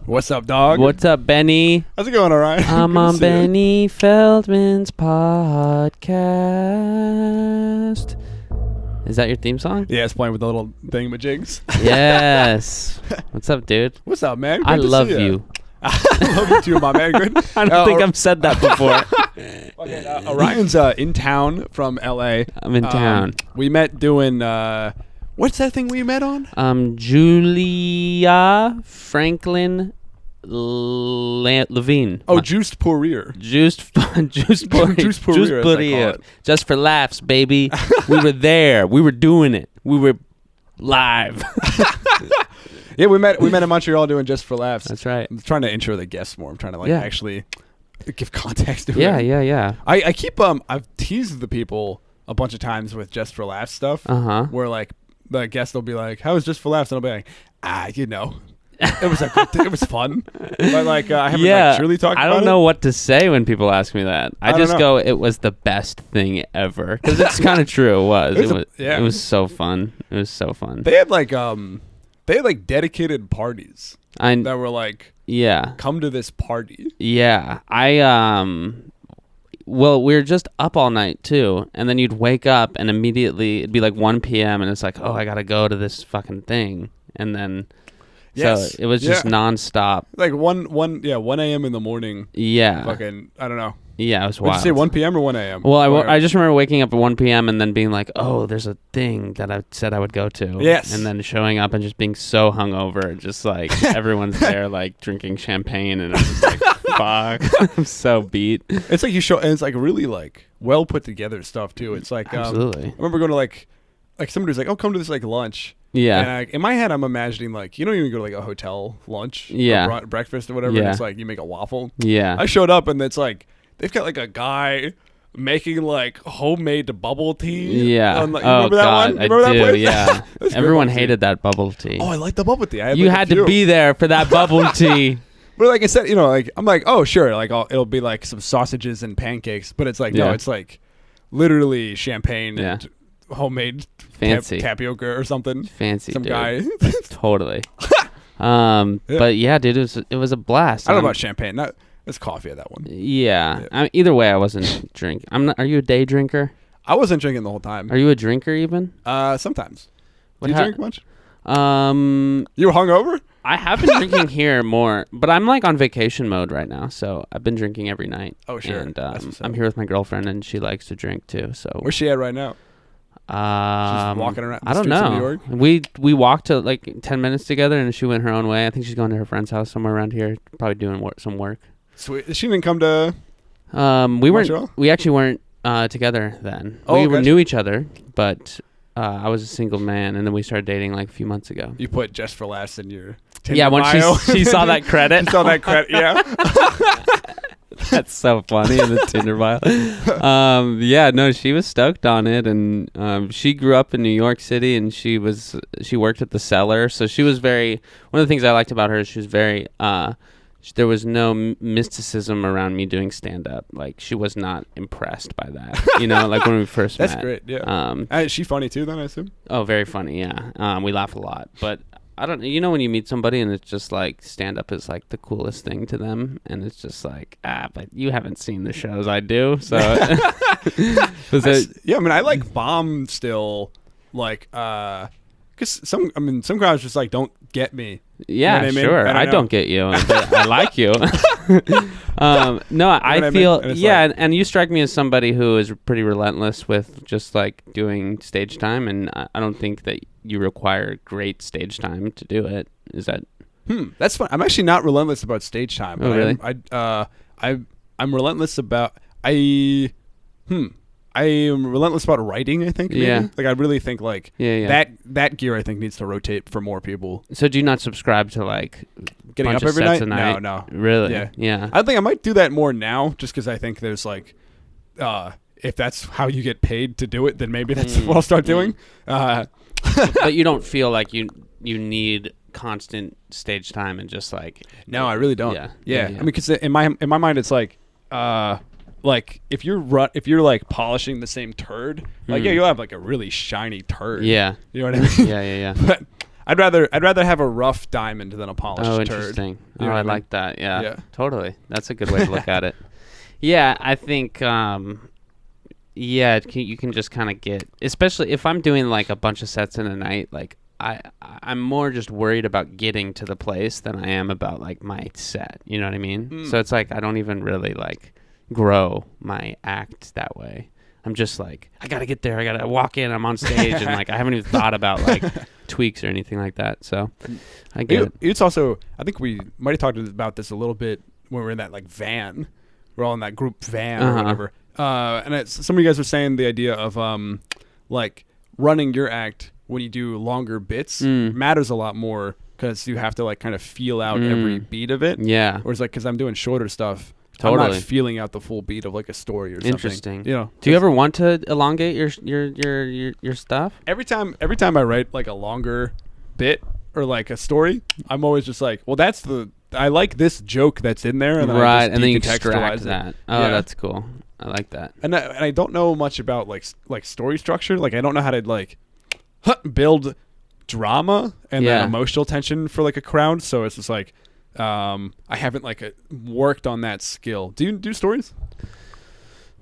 What's up, dog? What's up, Benny? How's it going, Orion? I'm on Benny Feldman's podcast. Is that your theme song? Yeah, it's playing with the little thingamajigs. Yes. What's up, dude? What's up, man? I Great to love see you. I love you too, my man. Good. I don't think I've said that before. Orion's in town from LA. I'm in town. We met doing what's that thing we met on? Julia Franklin Levine. Oh, Juiced Pourrier. Juiced Pourrier. Just for laughs, baby. We were there. We were doing it. We were live. Yeah, we met in Montreal doing Just for Laughs. That's right. I'm trying to intro the guests more. I'm trying to actually give context to it. Yeah. I keep I've teased the people a bunch of times with Just for Laughs stuff. Where like the guest will be like, "How was Just for Laughs?" And I'll be like, it was it was fun. But like I haven't truly talked about it. I don't know what to say when people ask me that. I just go, "It was the best thing ever," because it's kind of true. It was. It was so fun. It was so fun. They had like dedicated parties that were like, come to this party. Yeah. Well, we were just up all night too, and then you'd wake up and immediately it'd be like 1 p.m. and it's like, oh, I gotta go to this fucking thing, and then so it was just nonstop. Like 1 a.m. in the morning. Yeah. Fucking, I don't know. Yeah, it was wild. Did you say 1 p.m. or 1 a.m.? Well, I just remember waking up at 1 p.m. and then being like, oh, there's a thing that I said I would go to. Yes. And then showing up and just being so hungover, just like everyone's there like drinking champagne, and I'm just like, fuck, I'm so beat. It's like you show, and it's like really like well put together stuff too. It's like absolutely. I remember going to like somebody was like, oh, come to this like lunch. Yeah. And in my head, I'm imagining like, you don't even go to like a hotel lunch. Yeah. Or breakfast or whatever. Yeah. And it's like you make a waffle. Yeah. I showed up and it's like they've got like a guy making like homemade bubble tea. Yeah. Remember that one? I do. Yeah. That's Everyone hated that bubble tea. Oh, I like the bubble tea. You had to be there for that bubble tea. But like I said, like I'm like, oh sure, like it'll be like some sausages and pancakes, but it's like no, it's like literally champagne and homemade fancy tapioca or something. Fancy, some dude. guy. Totally. But yeah, dude, it was a blast. I don't know about champagne. It's coffee at that one. Yeah. Either way, I wasn't drinking. Are you a day drinker? I wasn't drinking the whole time. Are you a drinker even? Sometimes. Do you drink much? You were hungover? I have been drinking here more, but I'm like on vacation mode right now, so I've been drinking every night. Oh sure. And I'm here with my girlfriend, and she likes to drink too. So where's she at right now? She's walking around. I don't know. We walked to like 10 minutes together, and she went her own way. I think she's going to her friend's house somewhere around here, probably doing some work. Sweet. She didn't come to. We actually weren't together then. Oh, we knew each other, but I was a single man, and then we started dating like a few months ago. You put Just for Laughs in your Tinder when bio. she saw that credit. She saw that credit. Yeah. That's so funny in the Tinder bio. She was stoked on it, and she grew up in New York City, and she worked at the Cellar, so she was one of the things I liked about her is she was very there was no mysticism around me doing stand-up. Like, she was not impressed by that, like when we first met. That's great, yeah. Is she funny too then, I assume? Oh, very funny, yeah. We laugh a lot, but I don't, when you meet somebody and it's just like stand-up is like the coolest thing to them, and it's just like, but you haven't seen the shows I do, so. I like bomb still, like, because some crowds just like don't get me. Yeah, you know what I mean? Sure. I don't get you, but I like you. I feel, and you strike me as somebody who is pretty relentless with just like doing stage time, and I don't think that you require great stage time to do it. Is that? That's fun. I'm actually not relentless about stage time. Oh, really? I'm relentless about I am relentless about writing, I think. Maybe. Yeah. Like, I really think, like, that gear, I think, needs to rotate for more people. So do you not subscribe to, like, getting up every night? No. Really? Yeah. I think I might do that more now, just because I think there's, like, if that's how you get paid to do it, then maybe that's what I'll start doing. But you don't feel like you need constant stage time and just, like... No, I really don't. Yeah. I mean, because in my mind, it's like... like if you're like polishing the same turd, like you'll have like a really shiny turd. Yeah. You know what I mean? Yeah. But I'd rather have a rough diamond than a polished turd. Interesting. You know I what I mean? like that. Yeah, Yeah. totally. That's a good way to look at it. Yeah, I think. You can just kind of get, especially if I'm doing like a bunch of sets in a night. Like I'm more just worried about getting to the place than I am about like my set. You know what I mean? So it's like I don't even really like grow my act that way. I'm just like, I gotta get there. I gotta walk in. I'm on stage, and like I haven't even thought about like tweaks or anything like that. So I get it. It's also, I think we might have talked about this a little bit when we were in that like van. We're all in that group van or whatever. And some of you guys were saying the idea of like running your act when you do longer bits matters a lot more because you have to like kind of feel out every beat of it. Yeah. Whereas like because I'm doing shorter stuff, totally. I'm not feeling out the full beat of like a story or something. Interesting. You know, do you ever want to elongate your stuff? Every time I write like a longer bit or like a story, I'm always just like, well, I like this joke that's in there, and then I just and then you decontextualize extract that. Oh, yeah. That's cool. I like that. And I don't know much about like story structure. Like I don't know how to like build drama and then emotional tension for like a crowd. So it's just like I haven't like worked on that skill. Do you do stories?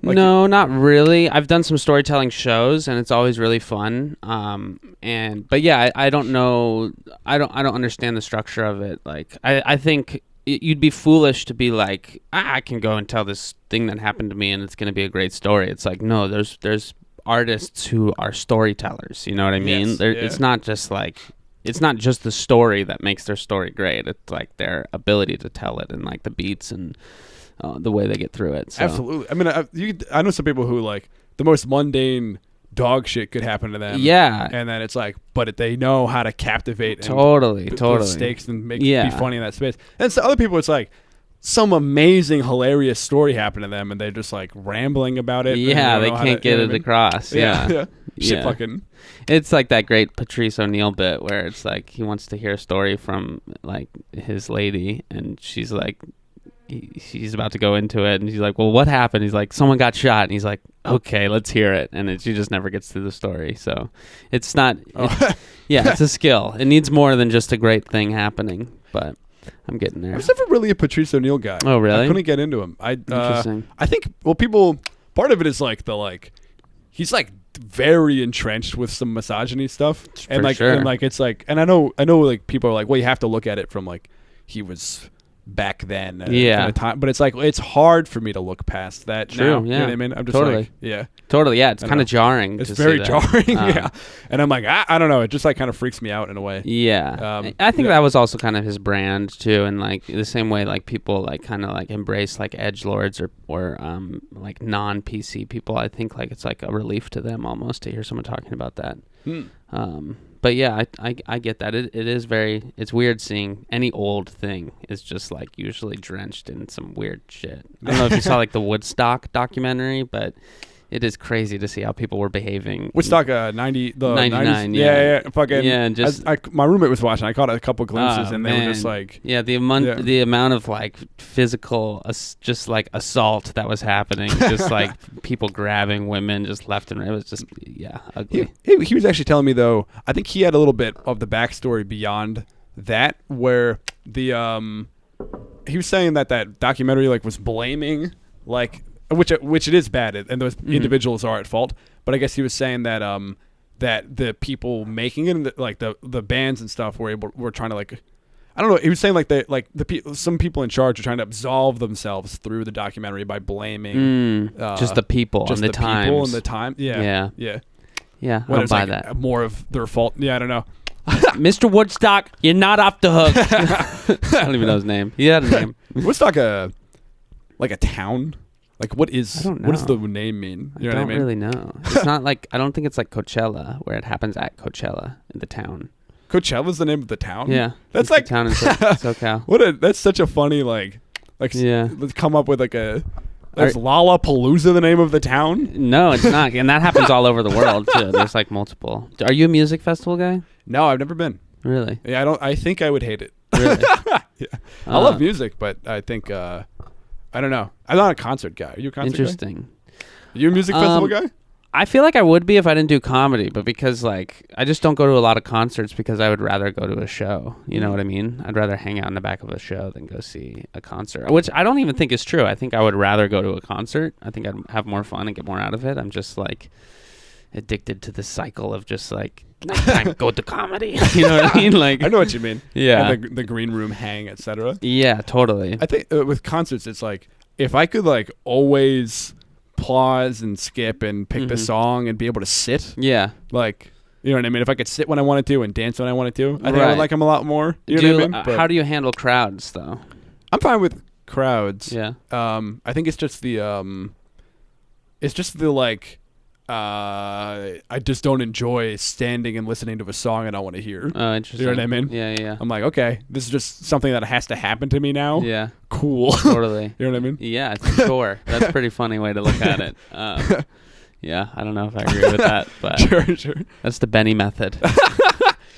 Like no, not really. I've done some storytelling shows, and it's always really fun. But yeah, I don't know. I don't understand the structure of it. Like I think you'd be foolish to be like, I can go and tell this thing that happened to me and it's going to be a great story. It's like, no, there's artists who are storytellers. You know what I mean? Yes, It's not just like, it's not just the story that makes their story great. It's like their ability to tell it and like the beats and the way they get through it. So. Absolutely. I mean, I know some people who like the most mundane dog shit could happen to them. Yeah. And then it's like, but they know how to captivate totally stakes and make it be funny in that space. And so other people, it's like some amazing, hilarious story happened to them and they're just like rambling about it. Yeah, they can't get it across. Yeah. Shit fucking. It's like that great Patrice O'Neill bit where it's like he wants to hear a story from like his lady and she's like, he's about to go into it and he's like, well, what happened? He's like, someone got shot. And he's like, okay, let's hear it. And she just never gets through the story. So it's not, it's a skill. It needs more than just a great thing happening, but I'm getting there. I was never really a Patrice O'Neill guy. Oh, really? I couldn't get into him. Interesting. I think, part of it is like he's like very entrenched with some misogyny stuff. And like, sure. and like, it's like, and I know like people are like, well, you have to look at it from like, he was back then kind of time, but it's like it's hard for me to look past that. True, now. You know what I mean? I'm just totally. Totally, it's kind of jarring. It's very jarring. And I'm like, I don't know, it just like kind of freaks me out in a way. I think that was also kind of his brand too, and like the same way like people like kind of like embrace like edgelords or like non-PC people. I think like it's like a relief to them almost to hear someone talking about that. But yeah, I get that. It is it's weird seeing any old thing is just like usually drenched in some weird shit. I don't know if you saw like the Woodstock documentary, but it is crazy to see how people were behaving. Woodstock 99, 90s, yeah, fucking and just my roommate was watching. I caught a couple glimpses, and they were just like, the amount of like physical, just like assault that was happening, just like people grabbing women just left and right. It was just ugly. He was actually telling me though. I think he had a little bit of the backstory beyond that, where he was saying that documentary like was blaming like. Which it is bad, and those individuals are at fault. But I guess he was saying that that the people making it, like the bands and stuff, were trying to like, I don't know. He was saying like some people in charge are trying to absolve themselves through the documentary by blaming just the people and the times. People and the time. Yeah. I'll buy like that. More of their fault. Yeah, I don't know. Mr. Woodstock, you're not off the hook. I don't even know his name. He had a name. Woodstock like a town. Like what does the name mean? You know what I mean? Really know. It's not like, I don't think it's like Coachella where it happens at Coachella in the town. Coachella's the name of the town? Yeah. That's like the town in SoCal. That's such a funny let's come up with like is Lollapalooza the name of the town? No, it's not. And that happens all over the world too. There's like multiple. Are you a music festival guy? No, I've never been. Really? Yeah, I think I would hate it. Really? Yeah. I love music, but I think I don't know. I'm not a concert guy. Are you a concert guy? Interesting. Are you a music festival guy? I feel like I would be if I didn't do comedy, but because like I just don't go to a lot of concerts because I would rather go to a show. You know what I mean? I'd rather hang out in the back of a show than go see a concert, which I don't even think is true. I think I would rather go to a concert. I think I'd have more fun and get more out of it. I'm just like addicted to the cycle of just like nighttime go to comedy. You know what I mean? Like I know what you mean. Yeah. And the green room hang, etc. Yeah, totally. I think with concerts, it's like if I could like always pause and skip and pick the song and be able to sit. Yeah. Like, you know what I mean? If I could sit when I wanted to and dance when I wanted to, I think I would like them a lot more. You know what I mean? How do you handle crowds though? I'm fine with crowds. Yeah. I think it's just the like, I just don't enjoy standing and listening to a song I don't want to hear. Oh, interesting. You know what I mean? Yeah. I'm like, okay, this is just something that has to happen to me now. Yeah. Cool. Totally. You know what I mean? Yeah, sure. That's a pretty funny way to look at it. Yeah, I don't know if I agree with that, but sure. That's the Benny method.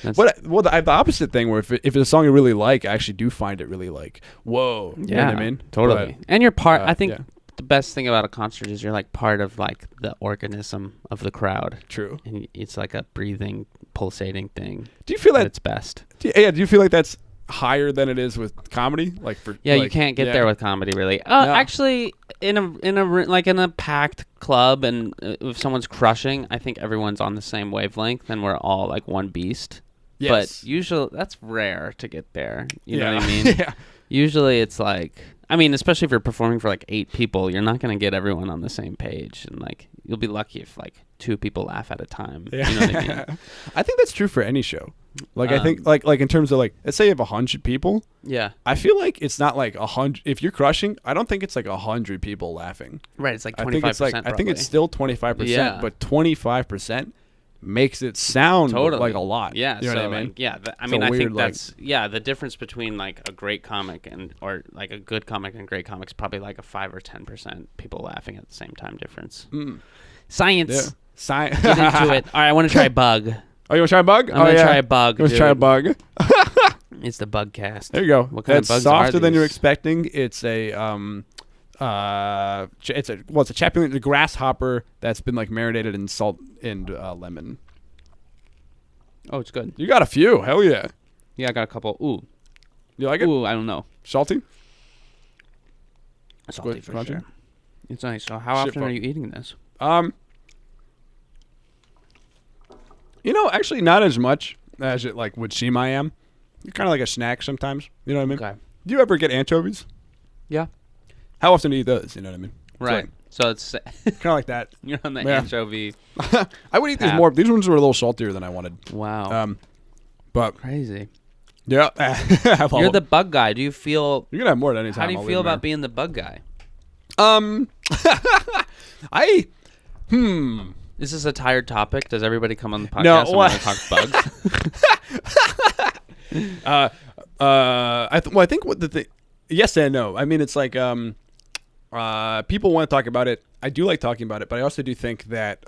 The opposite thing where if it's a song you really like, I actually do find it really like, whoa. You know what I mean? Totally. And you're part, I think, yeah. The best thing about a concert is you're like part of like the organism of the crowd. True. And it's like a breathing, pulsating thing. Do you feel that it's best? Do you feel like that's higher than it is with comedy? Like for you can't get there with comedy really. No. Actually, in a packed club and if someone's crushing, I think everyone's on the same wavelength and we're all like one beast. Yes. But usually that's rare to get there. You know what I mean? Yeah. Usually it's like, I mean, especially if you're performing for like 8 people, you're not going to get everyone on the same page. And like, you'll be lucky if like 2 people laugh at a time. Yeah. You know what I mean? I think that's true for any show. Like, I think like in terms of like, let's say you have 100 people. Yeah. I feel like it's not like 100. If you're crushing, I don't think it's like 100 people laughing. Right. It's like 25%. I think it's still 25%, yeah. But 25% makes it sound like a lot. Yeah. You know so what I mean? Like, yeah. I think that's, the difference between like a great comic or like a good comic and great comic is probably like a 5 or 10% people laughing at the same time difference. Science. Yeah. Get into it. All right. I want to try a bug. Oh, you want to try a bug? I'm going to try a bug. Let's try a bug. It's the bug cast. There you go. What kind of bugs softer are than you're these? expecting. It's a it's a chapulin, the grasshopper that's been like marinated in salt and lemon. Oh, it's good. You got a few. Hell yeah. Yeah, I got a couple. Ooh. You like it? Ooh, I don't know. Salty? Salty for crunchy? sure. It's nice. So how often are you eating this? You know, actually not as much as it like would seem I am. You're kind of like a snack sometimes. You know what I mean? Okay. Do you ever get anchovies? Yeah. How often do you eat those? You know what I mean? Right. So it's kind of like that. you're on the anchovy. I would eat these more. These ones were a little saltier than I wanted. Wow. But crazy. yeah. You're the bug guy. Do you feel? You're gonna have more at any time. How do you feel about being the bug guy? Is this a tired topic? Does everybody come on the podcast and want to talk bugs? I think what the thing. Yes and no. I mean, it's like people want to talk about it. I do like talking about it, but I also do think that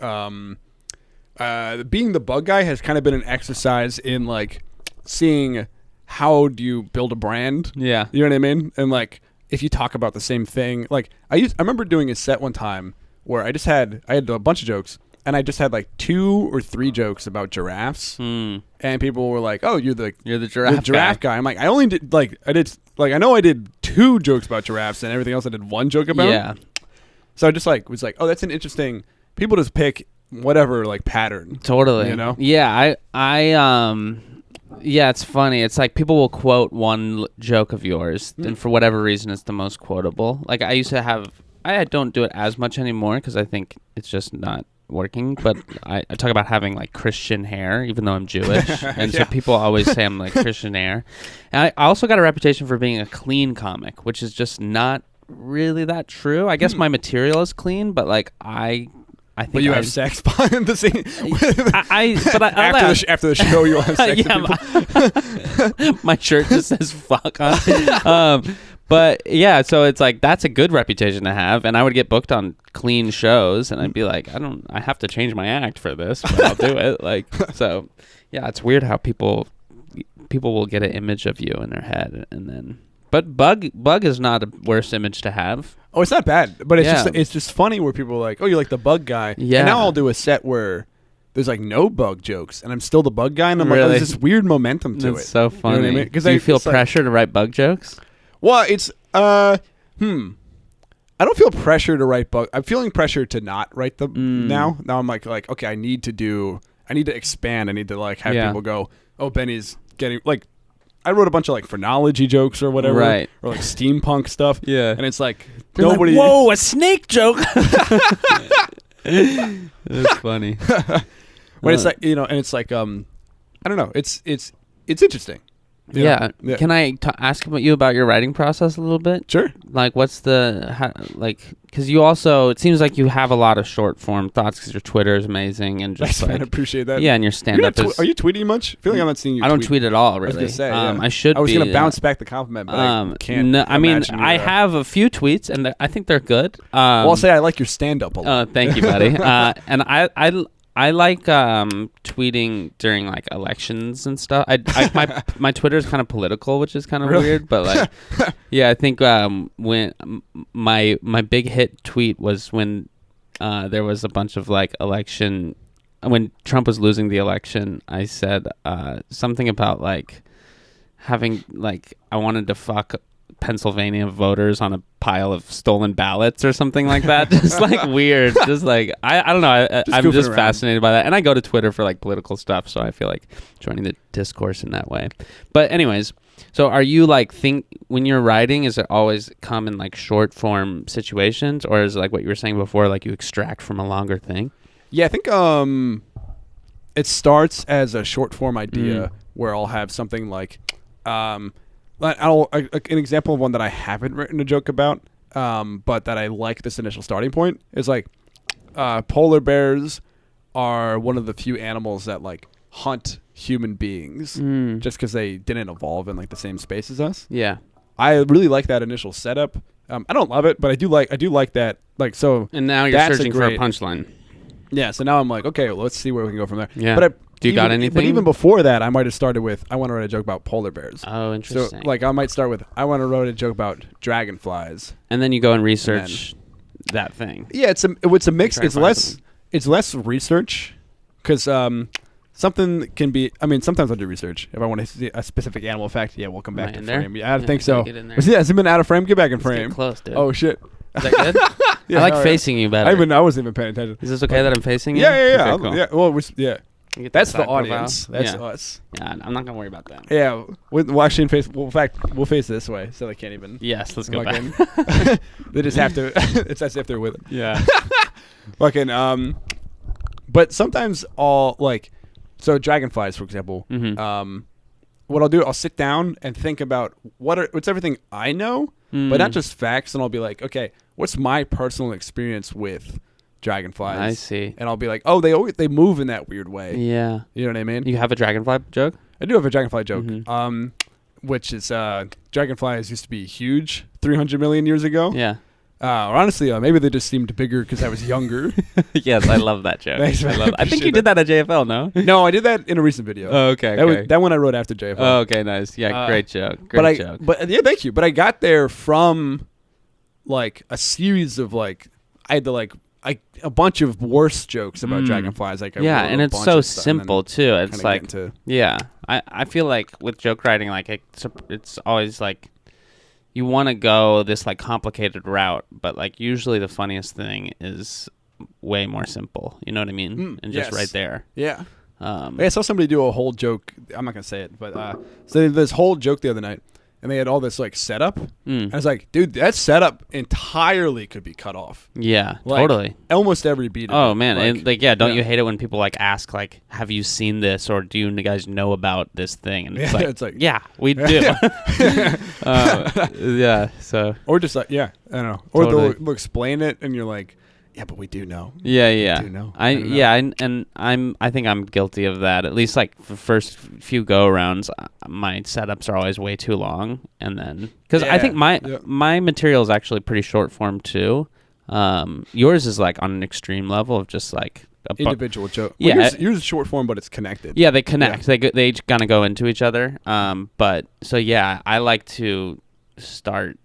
being the bug guy has kind of been an exercise in like seeing how do you build a brand. Yeah, you know what I mean. And like if you talk about the same thing, like I remember doing a set one time where I had a bunch of jokes. And I just had like 2 or 3 jokes about giraffes, and people were like, "Oh, you're the giraffe guy." I'm like, I know I did 2 jokes about giraffes, and everything else I did 1 joke about. Yeah. So I just like was like, "Oh, that's an interesting." People just pick whatever like pattern. Totally. You know? Yeah. Yeah, it's funny. It's like people will quote one joke of yours, and for whatever reason, it's the most quotable. Like I used to have. I don't do it as much anymore because I think it's just not working, but I talk about having like Christian hair even though I'm Jewish, and so people always say I'm like Christian hair. And I also got a reputation for being a clean comic, which is just not really that true. I guess my material is clean, but like I think But you have sex behind the scene. After the show you'll have sex with people. My shirt just says fuck on it. But yeah, so it's like that's a good reputation to have, and I would get booked on clean shows, and I'd be like, I have to change my act for this, but I'll do it. Like, so yeah, it's weird how people will get an image of you in their head, and then But bug is not a worse image to have. Oh, it's not bad, but it's just funny where people are like, "Oh, you're like the bug guy." Yeah. And now I'll do a set where there's like no bug jokes, and I'm still the bug guy, and I'm like, oh, there's this weird momentum to it. That's so funny. You know what I mean? Do you feel pressure to write bug jokes? Well, it's I don't feel pressure to write bug. I'm feeling pressure to not write them now. Now I'm like okay, I need to expand. I need to like have people go, "Oh, Benny's getting like." I wrote a bunch of like phrenology jokes or whatever, right? Or like steampunk stuff. Yeah, and it's like they're nobody. Like, whoa, a snake joke. That's funny. But it's like and it's like I don't know. It's interesting. Yeah. Can I ask you about your writing process a little bit? Sure. Like, what's because you also, it seems like you have a lot of short form thoughts because your Twitter is amazing and just I appreciate that. Yeah, and your stand up are you tweeting much? I feel like I'm not seeing you. I don't tweet at all, really. I was gonna say, I should. I was gonna bounce back the compliment, but I can't. No, I mean, I have a few tweets, and I think they're good. Well, I'll say I like your stand up a lot. Thank you, buddy. And I like tweeting during like elections and stuff. My Twitter is kind of political, which is kind of weird, but like, yeah, I think when my big hit tweet was when there was a bunch of like election when Trump was losing the election. I said something about like having like I wanted to fuck Pennsylvania voters on a pile of stolen ballots or something like that. Just like weird. Just like I don't know. I'm just fascinated by that. And I go to Twitter for like political stuff, so I feel like joining the discourse in that way. But anyways, so are you like when you're writing, is it always come in like short form situations, or is it like what you were saying before, like you extract from a longer thing? Yeah, I think it starts as a short form idea where I'll have something like an example of one that I haven't written a joke about, but that I like this initial starting point is like polar bears are one of the few animals that like hunt human beings just because they didn't evolve in like the same space as us. Yeah, I really like that initial setup. I don't love it, but I do like that. Like so. And now you're searching for a punchline. Yeah, so now I'm like, okay, well, let's see where we can go from there. Yeah. But do you got anything? But even before that, I might have started with, I want to write a joke about polar bears. Oh, interesting. So, like, I might start with, I want to write a joke about dragonflies. And then you go and research that thing. Yeah, it's a mix. It's less research because something can be. I mean, sometimes I'll do research if I want to see a specific animal fact. Yeah, we'll come back to frame. Yeah, I think so. Get in there. Yeah, has it been out of frame? Get back in frame. Get close, dude. Oh shit. Is that good? Yeah, I like facing you better. I wasn't even paying attention. Is this okay that I'm facing you? Yeah. Okay, cool. Yeah. Well, that's the audience. Profile. That's us. Yeah, I'm not gonna worry about that. Yeah, we'll actually face. Well, in fact, we'll face this way, so they can't even. Yes, let's go back. They just have to. It's as if they're with it. Yeah. Fucking. But sometimes I'll like, so dragonflies, for example. Mm-hmm. What I'll do, I'll sit down and think about what's everything I know, but not just facts. And I'll be like, okay, what's my personal experience with dragonflies? I see. And I'll be like, oh, they move in that weird way. Yeah. You know what I mean? You have a dragonfly joke? I do have a dragonfly joke. Mm-hmm. Which is dragonflies used to be huge 300 million years ago. Yeah. Or honestly, maybe they just seemed bigger because I was younger. Yes, I love that joke. Thanks, man. I think you did that at JFL, no? No, I did that in a recent video. Oh, okay. That one I wrote after JFL. Oh, okay, nice. Yeah, great joke. Great joke. But yeah, thank you. But I got there from like a series of like I had to like a bunch of worse jokes about dragonflies. Like and it's so simple too. It's like I feel like with joke writing, like it's always like you want to go this like complicated route, but like usually the funniest thing is way more simple. You know what I mean? And just right there. Yeah. I saw somebody do a whole joke. I'm not gonna say it, but so they did this whole joke the other night, and they had all this like setup. And I was like, dude, that setup entirely could be cut off. Yeah, like, totally. Almost every beat. Oh man, don't you hate it when people like ask like, have you seen this, or do you guys know about this thing? And it's like, yeah, we do. Yeah. So. Or just like, yeah, I don't know. Or they'll explain it, and you're like, yeah, but we do know. Yeah. We do know. I think I'm guilty of that. At least like the first few go rounds, my setups are always way too long, and then because I think my material is actually pretty short form too. Yours is like on an extreme level of just like individual joke. Yeah, well, yours is short form, but it's connected. Yeah, they connect. Yeah. They each kind of go into each other. But so yeah, I like to start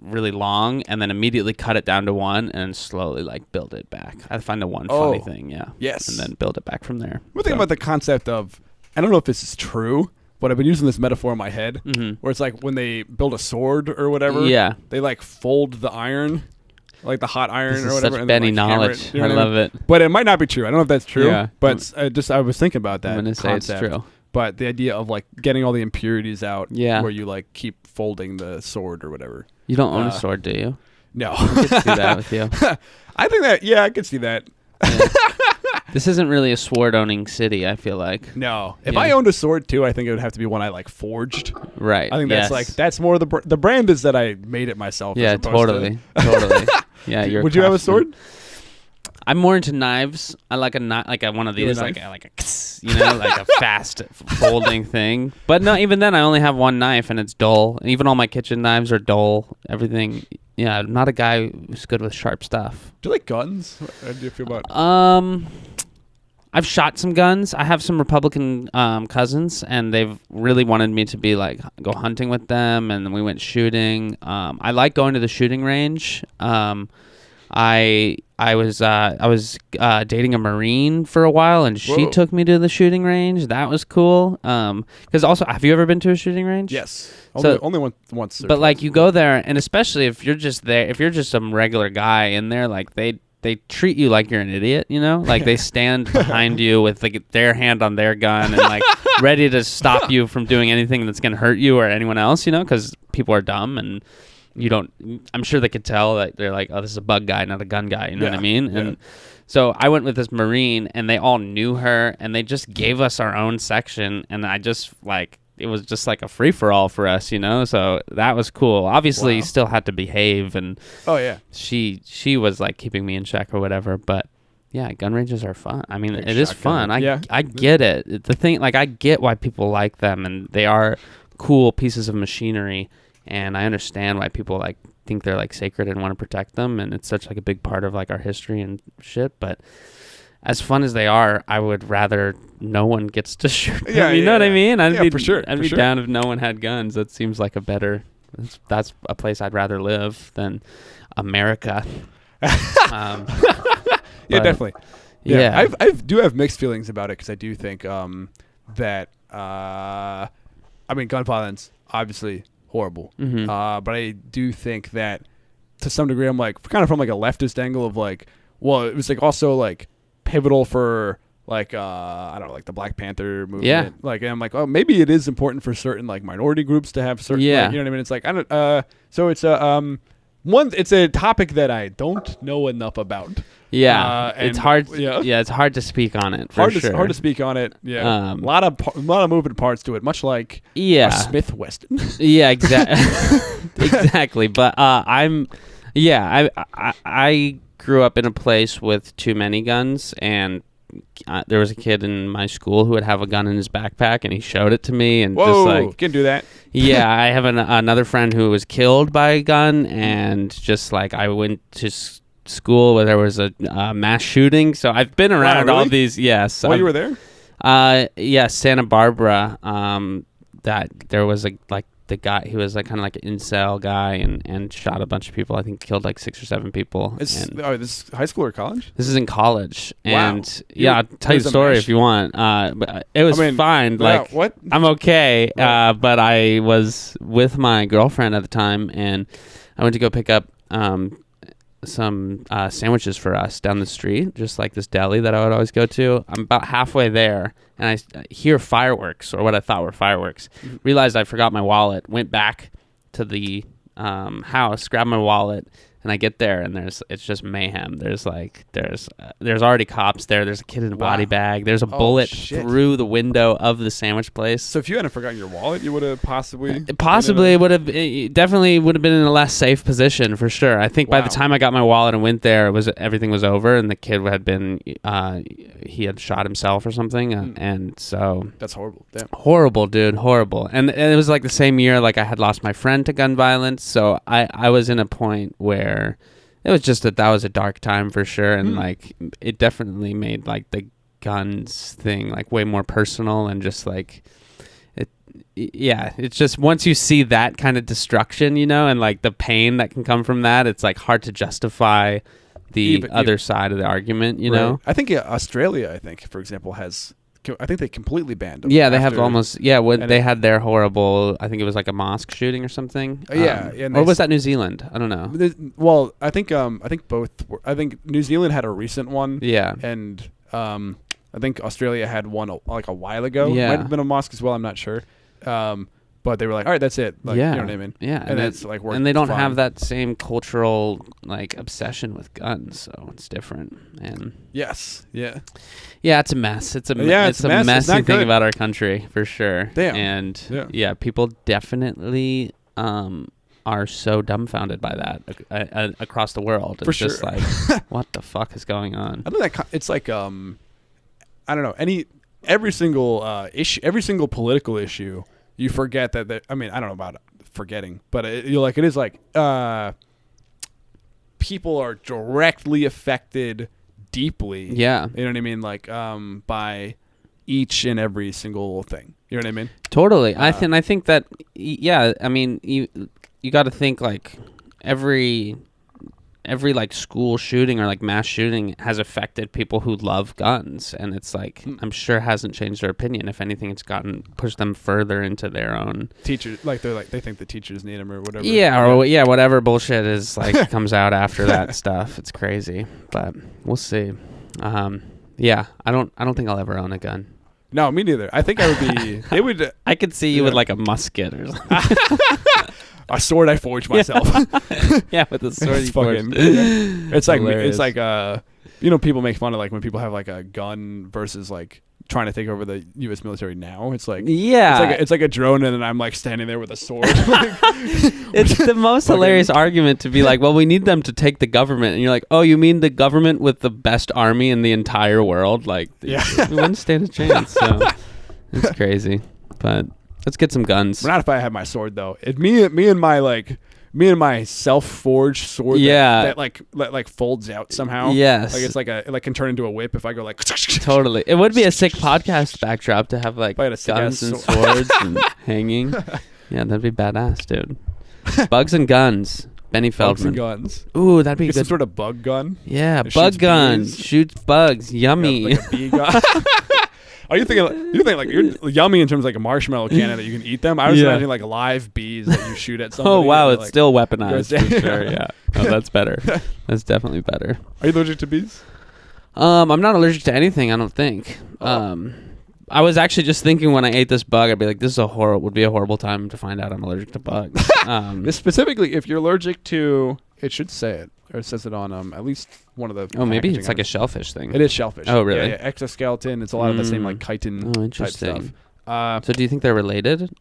really long and then immediately cut it down to one and slowly like build it back. I find the one funny thing, yes, and then build it back from there. We're thinking about the concept of, I don't know if this is true, but I've been using this metaphor in my head, where it's like when they build a sword or whatever, they like fold the iron, like the hot iron or whatever. Such Benny knowledge. I love it. But it might not be true. I don't know if that's true. But I was thinking about that. I'm gonna say it's true. But the idea of like getting all the impurities out, where you like keep folding the sword or whatever. You don't own a sword, do you? No. I could see that with you. I think that, I could see that. Yeah. This isn't really a sword-owning city, I feel like. No. If I owned a sword, too, I think it would have to be one I, like, forged. Right. I think that's more the brand is that I made it myself. Yeah, totally. Totally. Yeah, you're Would you have a sword? I'm more into knives. I like one of these, like a like a fast folding thing. But no, even then, I only have one knife, and it's dull. And even all my kitchen knives are dull. Everything. Yeah, I'm not a guy who's good with sharp stuff. Do you like guns? How do you feel about? I've shot some guns. I have some Republican cousins, and they've really wanted me to be like go hunting with them, and then we went shooting. I like going to the shooting range. I was dating a Marine for a while, and she took me to the shooting range. That was cool. Because also, have you ever been to a shooting range? Yes. Only once. But like you go there, and especially if you're just there, if you're just some regular guy in there, like they treat you like you're an idiot, you know? Like they stand behind you with like their hand on their gun and like ready to stop you from doing anything that's gonna hurt you or anyone else, you know? Because people are dumb and. I'm sure they could tell that they're like, oh, this is a bug guy, not a gun guy. You know what I mean? Yeah. And so I went with this Marine, and they all knew her, and they just gave us our own section, and I just like it was just like a free for all for us, you know. So that was cool. Obviously, you still had to behave, and she was like keeping me in check or whatever. But yeah, gun ranges are fun. I mean, it is fun. I get it. The thing, like, I get why people like them, and they are cool pieces of machinery. And I understand why people like think they're like sacred and want to protect them, and it's such like a big part of like our history and shit. But as fun as they are, I would rather no one gets to shoot them. Yeah, you know what I mean? I'd be for sure. I'd be down if no one had guns. That seems like a better. That's a place I'd rather live than America. Yeah, definitely. Yeah, I do have mixed feelings about it because I do think that I mean, gun violence obviously. Horrible. But I do think that to some degree I'm like kind of from like a leftist angle of like, well, it was like also like pivotal for like I don't know, like the Black Panther movement. Yeah. Like, and I'm like, oh, maybe it is important for certain like minority groups to have certain like, you know what I mean? It's like I don't so it's it's a topic that I don't know enough about. Yeah, it's hard. Yeah, it's hard to speak on it. Hard to speak on it. Yeah, a lot of moving parts to it, much like a Smith Wesson. Yeah, exactly. Exactly. But I grew up in a place with too many guns, and there was a kid in my school who would have a gun in his backpack, and he showed it to me, and just like can't do that. Yeah, I have another friend who was killed by a gun, and just like I went to school where there was a mass shooting, so I've been around all these. Yes. You were there? Santa Barbara. That there was the guy, he was like kind of like an incel guy and shot a bunch of people. I think killed like 6 or 7 people. This is high school or college? This is in college. And I'll tell you the story if you want. But it was fine. Like, what? I'm okay. But I was with my girlfriend at the time, and I went to go pick up some sandwiches for us down the street, just like this deli that I would always go to. I'm about halfway there, and I hear fireworks, or what I thought were fireworks. Realized I forgot my wallet, went back to the house, grabbed my wallet, and I get there, and it's just mayhem. There's already cops there. There's a kid in a body bag. There's a bullet through the window of the sandwich place. So if you hadn't forgotten your wallet, you would have possibly definitely would have been in a less safe position for sure. I think by the time I got my wallet and went there, everything was over, and the kid had been he had shot himself or something, and so that's horrible. Damn. Horrible, dude, horrible. And it was like the same year, like I had lost my friend to gun violence, so I was in a point where it was just that was a dark time for sure, and like it definitely made like the guns thing like way more personal, and just like yeah, it's just once you see that kind of destruction, and like the pain that can come from that, it's like hard to justify the other side of the argument, know? I think Australia, for example, I think they completely banned them. Yeah, they have almost, they had their horrible, I think it was like a mosque shooting or something. Or was that New Zealand? I don't know. Well, I think both I think New Zealand had a recent one. Yeah. And I think Australia had one like a while ago. Yeah. Might have been a mosque as well, I'm not sure. But they were like, all right, that's it. Like, yeah. You know what I mean? Yeah. And it's like worked. And they don't fine. have that same cultural like obsession with guns, so it's different. And yes. Yeah. Yeah, it's a mess. It's a mess. messy thing about our country for sure. Damn. And people definitely are so dumbfounded by that across the world. It's just like, what the fuck is going on? I think that it's like I don't know, every single issue, every single political issue, you forget that. I mean, I don't know about forgetting, but it is like people are directly affected deeply. Yeah, you know what I mean, like by each and every single thing. You know what I mean? Totally. I think that I mean, you got to think like every like school shooting or like mass shooting has affected people who love guns, and it's like I'm sure hasn't changed their opinion. If anything, it's pushed them further into their own teachers. Like they think the teachers need them or whatever. Yeah, whatever bullshit is like comes out after that stuff. It's crazy, but we'll see. Yeah, I don't think I'll ever own a gun. No, me neither. I think I would be. It would. I could see you with like a musket or something. A sword I forged myself. Yeah, with the sword you forged. It's like people make fun of like when people have like a gun versus like trying to take over the U.S. military now. It's like it's like a drone, and then I'm like standing there with a sword. It's the most hilarious argument to be like, well, we need them to take the government, and you're like, oh, you mean the government with the best army in the entire world? Like, we wouldn't stand a chance. So it's crazy, but. Let's get some guns. Not if I had my sword though. Me and my self-forged sword. That like folds out somehow. Yes. Like it can turn into a whip if I go like. Totally. It would be a sick podcast backdrop to have like guns and swords and hanging. Yeah, that'd be badass, dude. Bugs and guns. Benny Feldman. Bugs and guns. Ooh, that'd be good. Some sort of bug gun. Yeah, bug gun shoots bugs. Yummy. Like a bee gun. Are you thinking like you're yummy in terms of like a marshmallow cannon that you can eat them? I was imagining like live bees that you shoot at somebody. Oh wow, it's like, still weaponized for sure. Yeah, that's better. That's definitely better. Are you allergic to bees? I'm not allergic to anything. I don't think. I was actually just thinking when I ate this bug, I'd be like, this would be a horrible time to find out I'm allergic to bugs. Specifically, if you're allergic to, it should say it. Or it says it on at least one of the. Oh, maybe it's like a shellfish thing. It is shellfish. Oh, really? Yeah, exoskeleton. It's a lot of the same like chitin type stuff. So do you think they're related?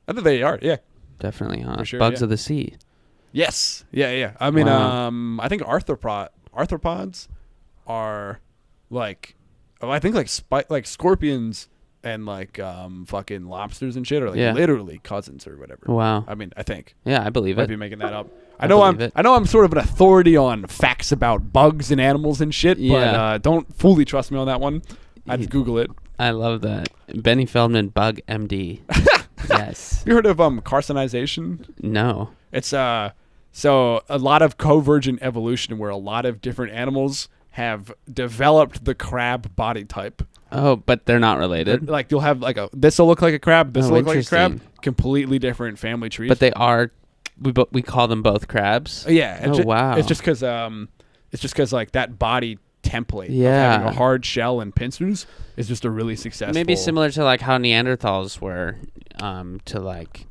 I think they are. Yeah, definitely. Huh? Sure, Bugs of the sea. Yes. Yeah. I mean, I think arthropods are like, I think like scorpions and like fucking lobsters and shit are like literally cousins or whatever. Wow. I mean, I think. Yeah, I believe it. Might be making that up. I know I'm sort of an authority on facts about bugs and animals and shit, but don't fully trust me on that one. I'd Google it. I love that. Benny Feldman Bug MD. Yes. You heard of carcinization? No. It's so a lot of convergent evolution where a lot of different animals have developed the crab body type. Oh, but they're not related. Like you'll have like this will look like a crab, this will look like a crab, completely different family trees. But they are. We call them both crabs. Yeah. Wow. It's just because like that body template of having a hard shell and pincers is just a really successful. Maybe similar to like how Neanderthals were to like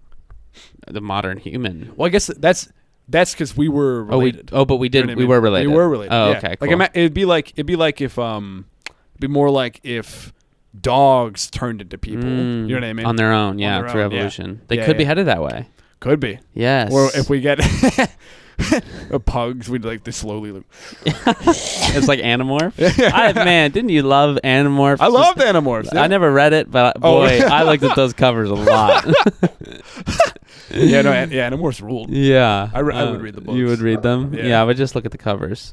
the modern human. Well, I guess that's because we were related. But we did. You know we were related. We were related. Oh, yeah. okay. Cool. Like it'd be more like if dogs turned into people. You know what I mean? On their own, through evolution. They could be headed that way. Could be. Yes. Or if we get pugs, we'd like to slowly look. It's like Animorph. Man, didn't you love Animorph? I loved Animorphs. Yeah. I never read it, but boy, I looked at those covers a lot. Yeah, no, Animorphs ruled. Yeah. I would read the books. You would read them? Yeah. I would just look at the covers.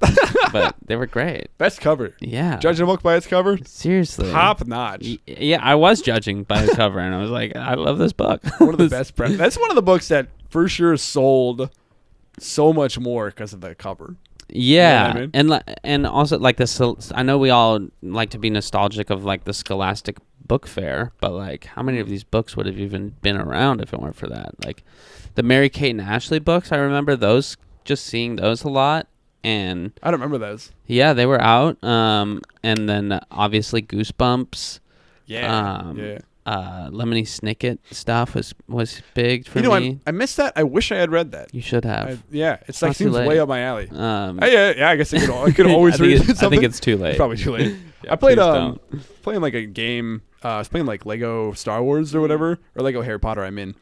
But they were great. Best cover. Yeah. Judging a book by its cover? Seriously. Top notch. Yeah, I was judging by the cover, and I was like, I love this book. One of the best. That's one of the books that for sure sold so much more because of the cover. Yeah, you know what I mean? and also like I know we all like to be nostalgic of like the Scholastic Book Fair, but like how many of these books would have even been around if it weren't for that? Like the Mary Kate and Ashley books, I remember those, just seeing those a lot, and I don't remember those. Yeah, they were out. And then obviously Goosebumps. Yeah. Lemony Snicket stuff was big for me. I missed that. I wish I had read that. You should have. It's like seems way up my alley. I guess I could always read something. I think it's too late. It's probably too late. Yeah, I played playing like a game. I was playing like Lego Star Wars or whatever, or Lego Harry Potter. And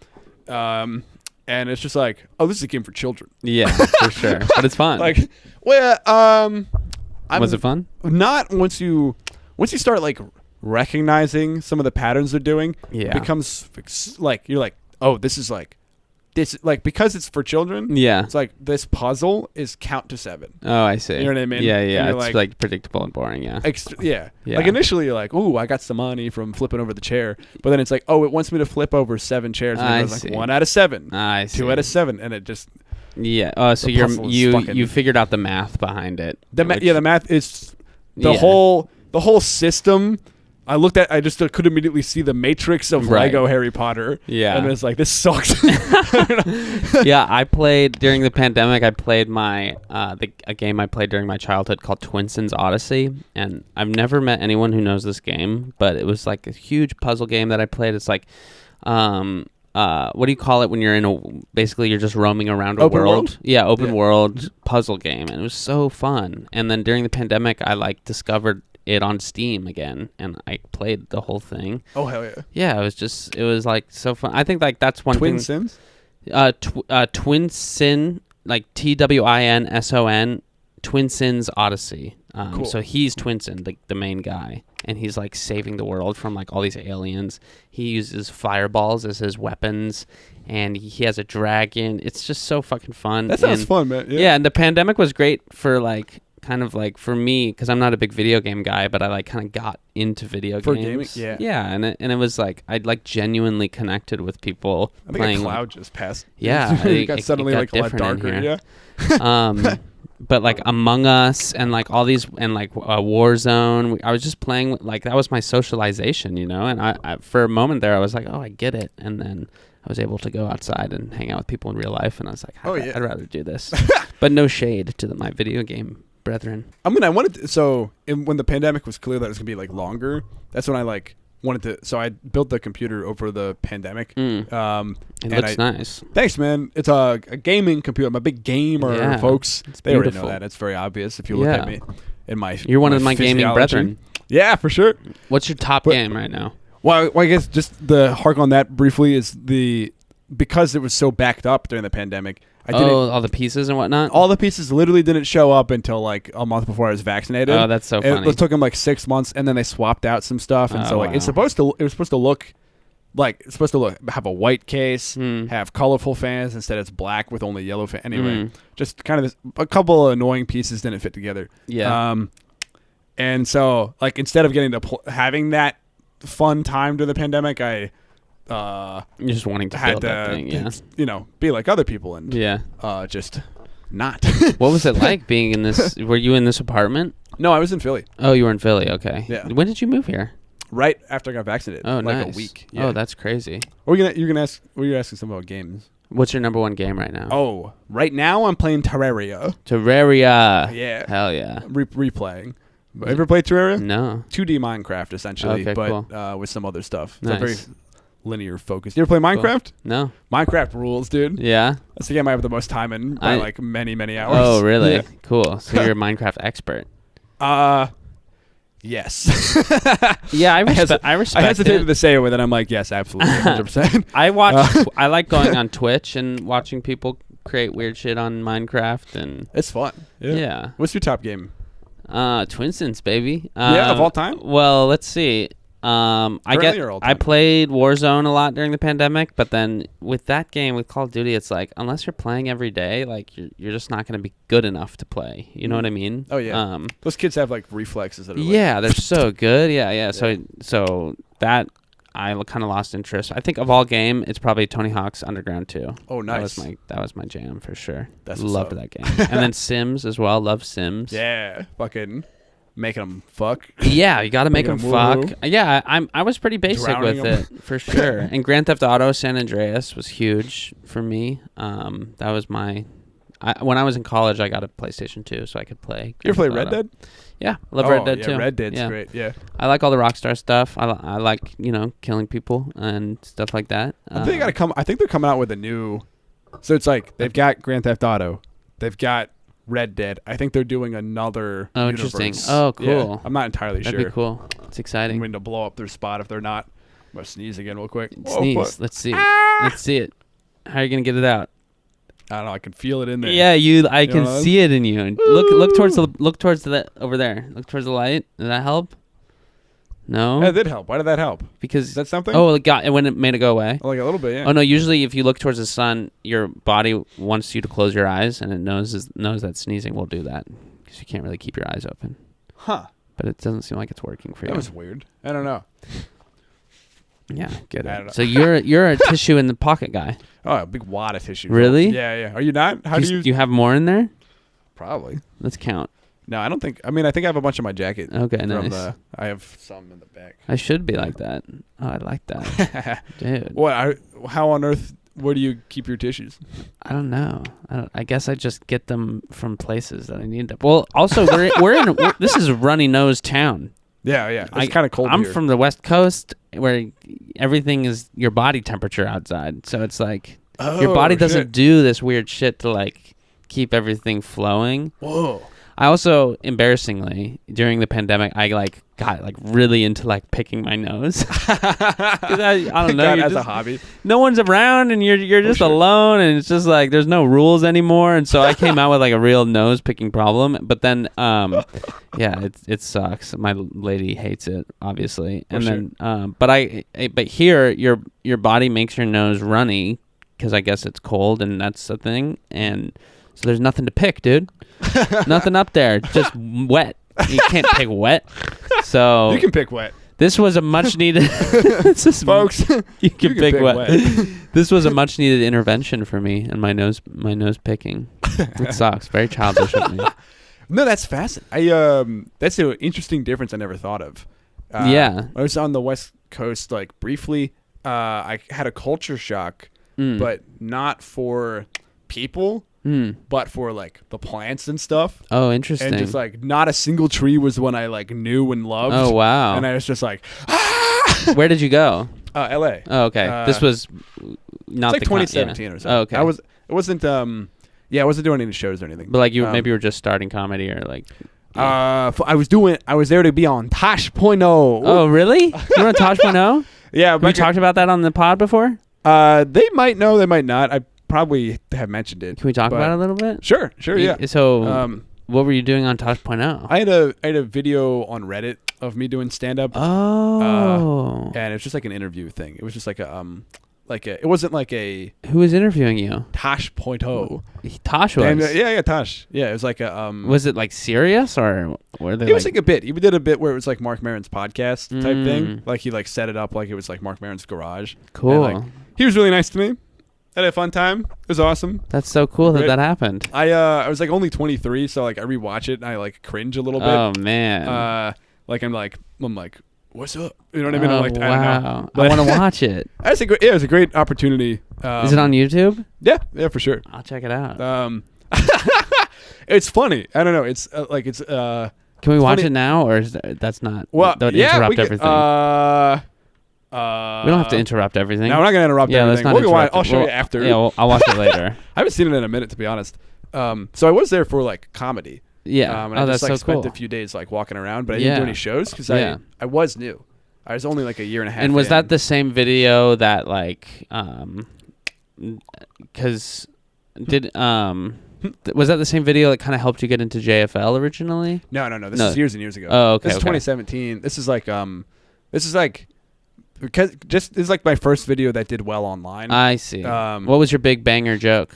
it's just like, oh, this is a game for children. Yeah, for sure. But it's fun. Was it fun? Not once you start like recognizing some of the patterns they're doing. Yeah. It becomes like you're like, oh, this is like because it's for children. Yeah. It's like this puzzle is count to 7. Oh, I see. You know what I mean? Yeah. It's like predictable and boring. Yeah. Yeah. Like initially you're like, ooh, I got some money from flipping over the chair, but then it's like, oh, it wants me to flip over 7 chairs. And it goes like 1 out of 7. I see. 2 out of 7, and it just. Yeah. So you figured out the math behind it. The math is the whole system. I just could immediately see the matrix of Lego Harry Potter. Yeah. And it's like, this sucks. Yeah, I played during the pandemic. I played a game I played during my childhood called Twinsen's Odyssey, and I've never met anyone who knows this game, but it was like a huge puzzle game that I played. It's like, what do you call it when you're basically you're just roaming around a world? Yeah, open world puzzle game, and it was so fun. And then during the pandemic, I like discovered it on Steam again, and I played the whole thing. Oh hell yeah! Yeah, it was like so fun. I think like that's one thing. Twinsen? Twinsen, like TWINSON, Twinsen's Odyssey. Cool. So he's Twinsen, the main guy, and he's like saving the world from like all these aliens. He uses fireballs as his weapons, and he has a dragon. It's just so fucking fun. That sounds fun, man. Yeah, and the pandemic was great for like kind of like for me, because I'm not a big video game guy, but I like kind of got into video games. For gaming, yeah. Yeah, and it was like I'd like genuinely connected with people playing. A cloud just passed. Yeah, it got suddenly like a lot darker. Yeah. But like Among Us and like all these and like Warzone, I was just playing like that was my socialization, you know. And I for a moment there I was like, oh, I get it, and then I was able to go outside and hang out with people in real life, and I was like, I'd rather do this. But no shade to my video game brethren. When the pandemic was clear that it was gonna be like longer, that's when I like wanted to. So I built the computer over the pandemic. It looks nice. Thanks, man. It's a gaming computer. I'm a big gamer, folks. They already know that. It's very obvious if you look at me. You're one of my gaming brethren. Yeah, for sure. What's your top game right now? Well, I guess just the hark on that briefly is because it was so backed up during the pandemic. All the pieces and whatnot? All the pieces literally didn't show up until like a month before I was vaccinated. Oh, that's so funny. It took them like 6 months, and then they swapped out some stuff, and it was supposed to have a white case, have colorful fans instead it's black with only yellow fans. Anyway, just kind of a couple of annoying pieces didn't fit together. Yeah. And so like instead of getting to having that fun time during the pandemic, I you're just wanting to build that thing, be like other people and just not. What was it like being in this? Were you in this apartment? No, I was in Philly. Oh, you were in Philly. Okay. Yeah. When did you move here? Right after I got vaccinated. Oh, like nice. A week. Yeah. Oh, that's crazy. You're gonna ask something about games. What's your number one game right now? Oh, right now I'm playing Terraria. Yeah. Hell yeah. Replaying. Ever played Terraria? No. 2D Minecraft essentially, okay, but cool. With some other stuff. Nice. It's very linear focused. You ever play Minecraft? Cool. No. Minecraft rules, dude. Yeah. That's the game I have the most time in by like many, many hours. Oh, really? Yeah. Cool. So you're a Minecraft expert. Yes. Yeah, I respect I hesitated to say it, but then I'm like, yes, absolutely, 100%. I like going on Twitch and watching people create weird shit on Minecraft, and it's fun. Yeah. What's your top game? Twinsens, baby. Of all time? Well, let's see. I played Warzone a lot during the pandemic, but then with that game, with Call of Duty, it's like unless you're playing every day, like you're just not going to be good enough to play. You know what I mean? Oh yeah. Those kids have like reflexes that are they're so good. Yeah. So that I kind of lost interest. I think of all game, it's probably Tony Hawk's Underground 2. Oh, nice. That was my jam for sure. Loved that game. And then Sims as well. Love Sims. Yeah, fucking making them fuck. Yeah, you got to make them fuck. Yeah, I was pretty basic Drowning with it for sure. And Grand Theft Auto San Andreas was huge for me. That was my. When I was in college, I got a PlayStation 2, so I could play. You ever play Red Dead? Yeah, I love Red Dead too. Red Dead's great. Yeah, I like all the Rockstar stuff. I like killing people and stuff like that. I think they're coming out with a new. So it's like they've got Grand Theft Auto, they've got Red Dead. I think they're doing another. Oh, universe. Interesting. Oh, cool. Yeah, I'm not entirely sure. That'd be cool. It's exciting. I'm going to blow up their spot if they're not. I'm gonna sneeze again real quick. Sneeze. Let's see. Let's see it. How are you gonna get it out? I don't know. I can feel it in there. Yeah, I can see it in you. Look towards the over there. Look towards the light. Did that help? No. That did help. Why did that help? Because is that something? Oh, when it made it go away. Oh, like a little bit. Yeah. Oh no. Usually, if you look towards the sun, your body wants you to close your eyes, and it knows that sneezing will do that because you can't really keep your eyes open. Huh. But it doesn't seem like it's working for you. That was weird. I don't know. Yeah, get it. So you're a tissue in the pocket guy. Oh, a big wad of tissue. Really? Yeah. Are you not? Do you have more in there? Probably. Let's count. No, I don't think. I mean, I think I have a bunch in my jacket. Okay, nice. I have some in the back. I should be like that. Oh, I like that, dude. How on earth? Where do you keep your tissues? I don't know. I guess I just get them from places that I need them. Well, also this is a runny nose town. Yeah. It's kind of cold. I'm here. from the West Coast, where everything is your body temperature outside. So it's like your body doesn't do this weird shit to like keep everything flowing. Whoa. I also, embarrassingly, during the pandemic, I got really into picking my nose. I don't know. As a hobby. No one's around, and you're just alone, and it's just like there's no rules anymore. And so I came out with a real nose picking problem. But then, it sucks. My lady hates it, obviously. And then, but here your body makes your nose runny because I guess it's cold, and that's the thing. And so there's nothing to pick, dude. Nothing up there, just wet. You can't pick wet. So you can pick wet. This was a much needed folks. You can pick wet. This was a much needed intervention for me and my nose picking. It sucks. Very childish of me. No, that's fascinating. That's an interesting difference I never thought of. Yeah. I was on the West Coast briefly. I had a culture shock, but not for people. But for the plants and stuff. Oh, interesting. And just not a single tree was one I knew and loved. Oh, wow. And I was just Where did you go? L.A. Oh, okay. This was not it's 2017 or something. Oh, okay. I wasn't doing any shows or anything. But maybe you were just starting comedy or I was there to be on Tosh.0. Oh, really? You were on Tosh.0? Yeah. Have you talked about that on the pod before? They might know, they might not. I probably have mentioned it. Can we talk about it a little bit? Sure, yeah. So, what were you doing on Tosh.0? I had a video on Reddit of me doing stand up. Oh. And it was just an interview thing. It was just it wasn't Who was interviewing you? Tosh.0. Tosh was. And, yeah, Tosh. Yeah, it was Was it serious or were they? It was a bit. He did a bit where it was Mark Maron's podcast type thing. He set it up like it was Mark Maron's garage. Cool. And, he was really nice to me. I had a fun time. It was awesome. That's so cool that happened. I was only 23, so I rewatch it and I cringe a little bit. Oh man. I'm like, what's up? You know what I mean? Oh, I'm like, wow. I don't know. I want to watch it. It was a great opportunity. Is it on YouTube? Yeah, for sure. I'll check it out. It's funny. I don't know. It's Can we watch it now, or that's not? Well, that would interrupt everything. We don't have to interrupt everything. No, we're not going to interrupt everything. Let's not interrupt I'll show you after. Yeah, I'll watch it later. I haven't seen it in a minute, to be honest. So I was there for comedy. Yeah. And I just that's so spent cool. a few days walking around, but I didn't do any shows because I was new. I was only a year and a half. And was that the same video that because was that the same video that kind of helped you get into JFL originally? No. This is years and years ago. Oh, okay. This is 2017. This is This is like because this is like my first video that did well online. I see. What was your big banger joke?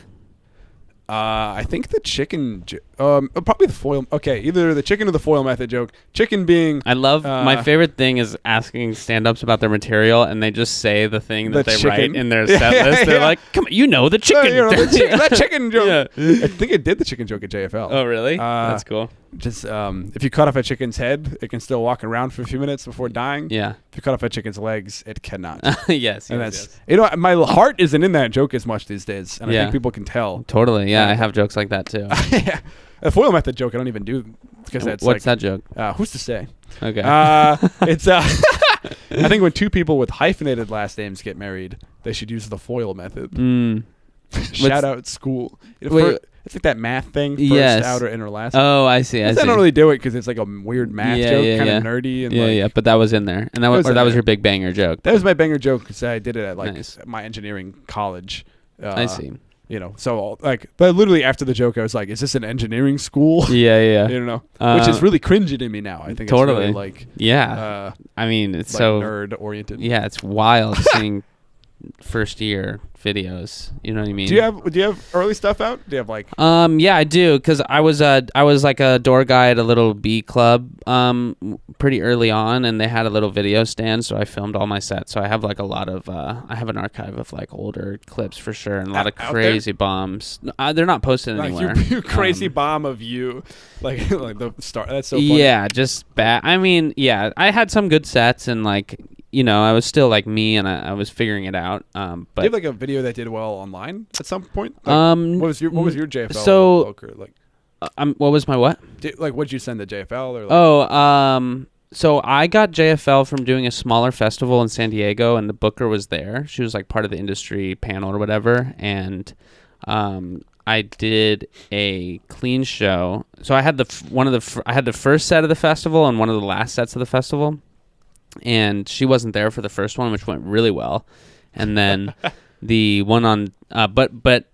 I think the chicken, probably the foil. Okay, either the chicken or the foil method joke. Chicken being. I love my favorite thing is asking stand-ups about their material, and they just say the thing that they write in their set list. They're like, "Come on, the chicken." That chicken joke. Yeah. I think I did the chicken joke at JFL. Oh, really? That's cool. Just if you cut off a chicken's head, it can still walk around for a few minutes before dying. Yeah. If you cut off a chicken's legs, it cannot. Yes. And that's my heart isn't in that joke as much these days, and I think people can tell. Totally. Yeah, I have jokes like that too. Yeah. The foil method joke I don't even do because that's what's that joke? Who's to say? Okay. It's I think when two people with hyphenated last names get married, they should use the foil method. Shout out school. It's like that math thing, first outer inner last. Oh, I see. I don't really do it because it's like a weird math joke, kind of nerdy. And but that was in there, and that was your big banger joke. That was my banger joke because I did it at my engineering college. I see. So but literally after the joke, I was like, "Is this an engineering school?" Yeah. Which is really cringy to me now. I think totally it's really I mean, it's like so nerd oriented. Yeah, it's wild seeing first year videos. You know what I mean? Do you have early stuff out? Do you have like? Yeah, I do, because I was like a door guy at a little B club pretty early on, and they had a little video stand, so I filmed all my sets. So I have like a lot of I have an archive of like older clips for sure, and a lot of crazy bombs. They're not posted anywhere. You crazy bomb of you, like the star. That's so funny. Yeah, just bad. I mean, yeah, I had some good sets, and like. I was still like me, and I was figuring it out. But do you have like a video that did well online at some point? Like, what was your JFL? So poker, like? What was my what? What'd you send to JFL or? Like? So I got JFL from doing a smaller festival in San Diego, and the booker was there. She was like part of the industry panel or whatever, and I did a clean show. So I had I had the first set of the festival and one of the last sets of the festival. And she wasn't there for the first one, which went really well. And then the one on, but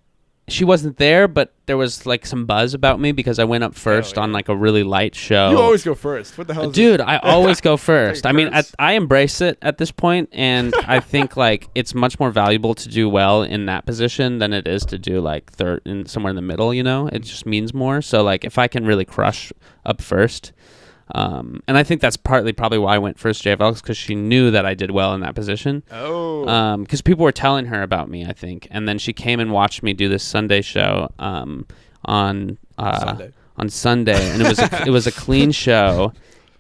she wasn't there, but there was like some buzz about me because I went up first on like a really light show. You always go first. What the hell is Dude, I always go first. I mean, I embrace it at this point, and I think like it's much more valuable to do well in that position than it is to do like third and somewhere in the middle, It just means more. So like if I can really crush up first, and I think that's partly probably why I went first JFL, because she knew that I did well in that position. Oh. Because people were telling her about me, I think, and then she came and watched me do this Sunday show on Sunday, and it was a clean show,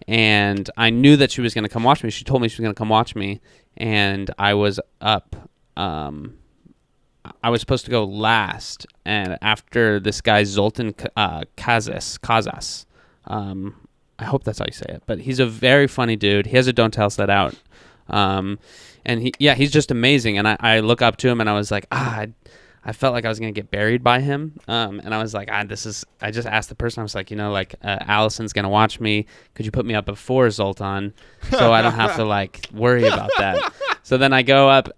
and I knew that she was going to come watch me. She told me she was going to come watch me, and I was up. I was supposed to go last, and after this guy Zoltan Kazas. I hope that's how you say it, but he's a very funny dude. He has a Don't Tell set out. And he's just amazing. And I look up to him, and I was like, I felt like I was going to get buried by him. And I was like, I just asked the person, I was like, Allison's going to watch me. Could you put me up before Zoltan so I don't have to like worry about that? So then I go up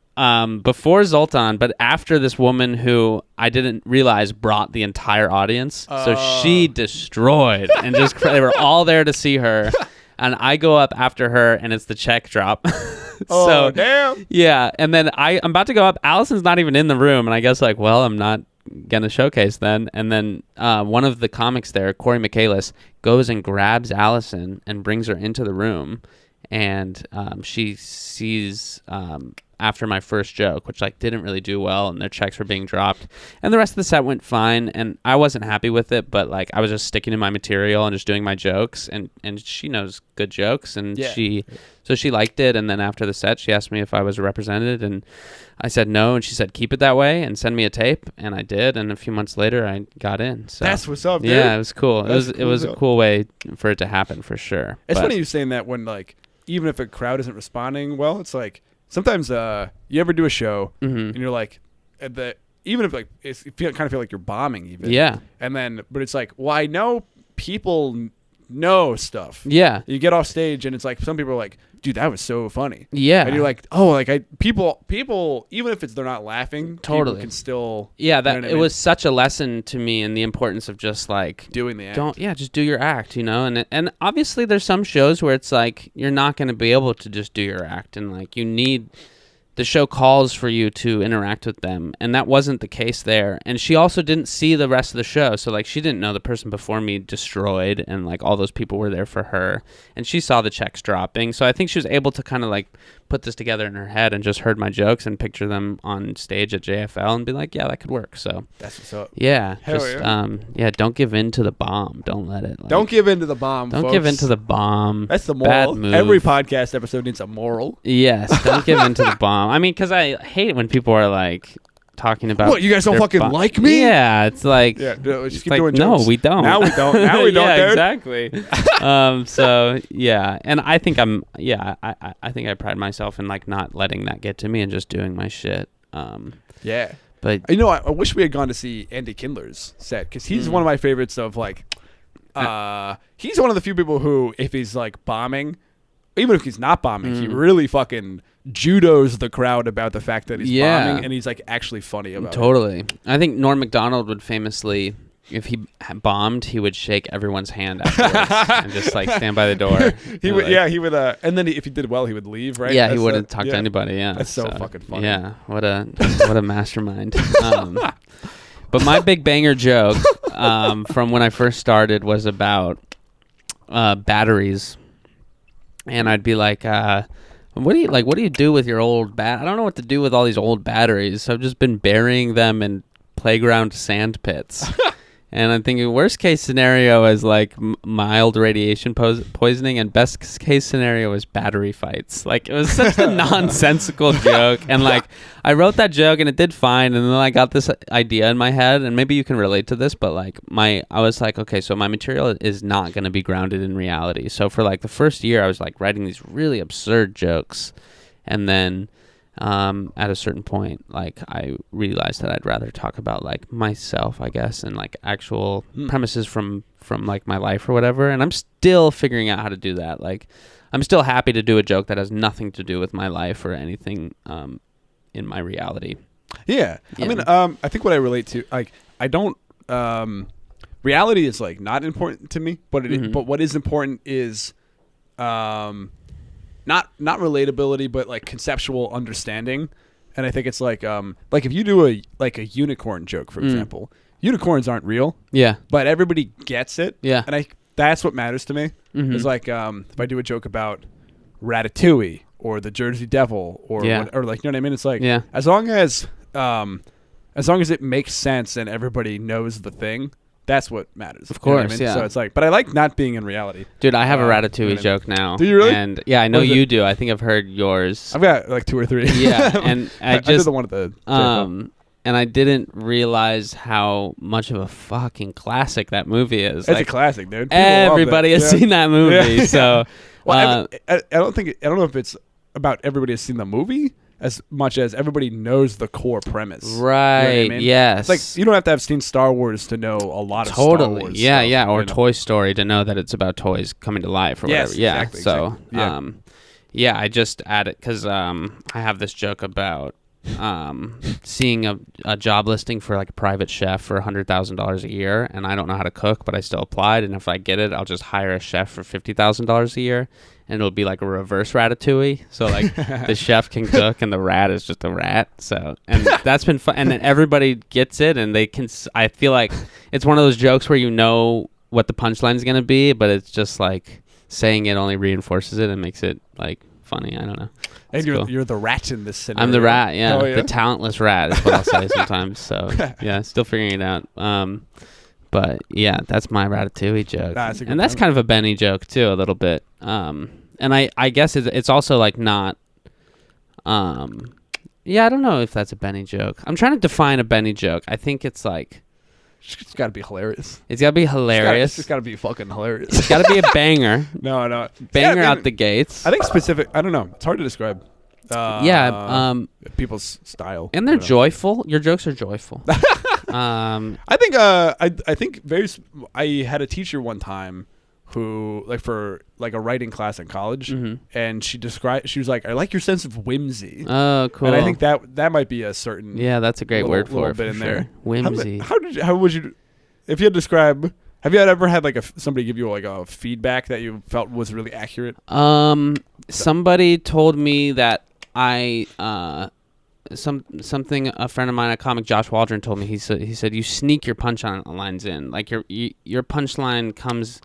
before Zoltan, but after this woman who I didn't realize brought the entire audience. So she destroyed, and just they were all there to see her. And I go up after her, and it's the check drop. So damn. Yeah, and then I'm about to go up. Allison's not even in the room, and I guess like, well, I'm not gonna showcase then. And then one of the comics there, Corey Michaelis, goes and grabs Allison and brings her into the room, and she sees after my first joke, which like didn't really do well, and their checks were being dropped, and the rest of the set went fine, and I wasn't happy with it, but like I was just sticking to my material and just doing my jokes, and she knows good jokes, and she liked it. And then after the set, she asked me if I was represented, and I said no, and she said keep it that way and send me a tape, and I did, and a few months later I got in. So that's what's up, dude. Yeah, it was cool. It was a cool way for it to happen, for sure. It's funny you saying that, when like even if a crowd isn't responding well, it's like sometimes you ever do a show and you're like even if like kind of feel like you're bombing even. Yeah. And then but it's like, well, I know people know stuff. Yeah. You get off stage and it's like some people are like, dude, that was so funny. Yeah. And you're like, oh, like people even if they're not laughing, totally people can still that it was such a lesson to me in the importance of just like doing the act. Just do your act, and obviously there's some shows where it's like you're not going to be able to just do your act, and like you need the show calls for you to interact with them, and that wasn't the case there. And she also didn't see the rest of the show, so like she didn't know the person before me destroyed, and like all those people were there for her, and she saw the checks dropping. So I think she was able to kind of like put this together in her head and just heard my jokes and picture them on stage at JFL and be like, yeah, that could work. So that's what's up. Yeah, Hell just don't give in to the bomb. Don't let it. Like, don't give in to the bomb. Don't folks. give in to the bomb. That's the moral. Bad move. Every podcast episode needs a moral. Yes, don't give in to the bomb. I mean, because I hate it when people are like talking about. What, you guys don't fucking like me? Yeah, it's like. Yeah, just keep like, doing jokes. No, we don't. Now we don't. Now we don't. Yeah, dude. Exactly. So yeah, and I think I think I pride myself in like not letting that get to me and just doing my shit. Yeah. But I wish we had gone to see Andy Kindler's set because he's one of my favorites. Of like, he's one of the few people who, if he's like bombing, even if he's not bombing, he really fucking judos the crowd about the fact that he's bombing, and he's like actually funny about it. Totally. I think Norm Macdonald would famously, if he bombed, he would shake everyone's hand afterwards and just like stand by the door. He would, he would, and then if he did well, he would leave, right? Yeah, he wouldn't talk to anybody. Yeah, that's so fucking funny. Yeah, what a mastermind. But my big banger joke from when I first started was about batteries, and I'd be like, what do you do with your old I don't know what to do with all these old batteries. So I've just been burying them in playground sand pits. And I'm thinking worst case scenario is like mild radiation poisoning, and best case scenario is battery fights. Like it was such a nonsensical joke, and like I wrote that joke and it did fine, and then I got this idea in my head, and maybe you can relate to this, but like I was like, okay, so my material is not going to be grounded in reality. So for like the first year I was like writing these really absurd jokes, and then at a certain point, like I realized that I'd rather talk about like myself, I guess, and like actual premises from like my life or whatever. And I'm still figuring out how to do that. Like I'm still happy to do a joke that has nothing to do with my life or anything in my reality. Yeah. I mean, I think what I relate to, like, I don't reality is like not important to me, but but what is important is not relatability, but like conceptual understanding. And I think it's like if you do a unicorn joke, for example, unicorns aren't real. Yeah. But everybody gets it. Yeah. And that's what matters to me. It's like if I do a joke about Ratatouille or the Jersey Devil or like, you know what I mean? It's like as long as it makes sense and everybody knows the thing, that's what matters. Of course, you know what I mean? Yeah. So it's like, but I like not being in reality. Dude, I have a Ratatouille joke now. Do you really? And yeah, I know you do. I think I've heard yours. I've got like 2 or 3. Yeah, and I did the one at the and I didn't realize how much of a fucking classic that movie is. It's like, a classic, dude. People everybody has seen that movie. Yeah. So, well, I don't know if it's about everybody has seen the movie as much as everybody knows the core premise. Right. You know what I mean? Yes. It's like you don't have to have seen Star Wars to know a lot of Star Wars. Yeah, stuff, yeah. Or Toy Story to know that it's about toys coming to life or whatever. Yeah. Exactly, so, exactly. Yeah, I just added because I have this joke about seeing a job listing for like a private chef for $100,000 a year, and I don't know how to cook, but I still applied, and if I get it, I'll just hire a chef for $50,000 a year, and it'll be like a reverse Ratatouille. So like the chef can cook and the rat is just a rat. So, and that's been fun, and then everybody gets it, and they can. I feel like it's one of those jokes where you know what the punchline is gonna be, but it's just like saying it only reinforces it and makes it like funny. I don't know. And you're the rat in this scenario. I'm the rat, yeah. The talentless rat is what I'll say sometimes. So yeah, still figuring it out. But yeah, that's my Ratatouille joke. And that's kind of a Benny joke too, a little bit. And I guess it's also like not. Yeah, I don't know if that's a Benny joke. I'm trying to define a Benny joke. I think it's like. It's got to be hilarious. It's got to be hilarious. It's just got to be fucking hilarious. It's got to be a banger. No. Banger out the gates. I think specific. I don't know. It's hard to describe. People's style. And they're joyful. Your jokes are joyful. I think. I think I had a teacher one time who like for like a writing class in college, and she was like, I like your sense of whimsy. Oh, cool. And I think that might be a certain that's a great word for it. Bit in sure. there. Whimsy. How would you, if you had to describe? Have you ever had like somebody give you like a feedback that you felt was really accurate? Somebody told me that something a friend of mine, a comic, Josh Waldron, told me. He said you sneak your punchlines in. Like your punchline comes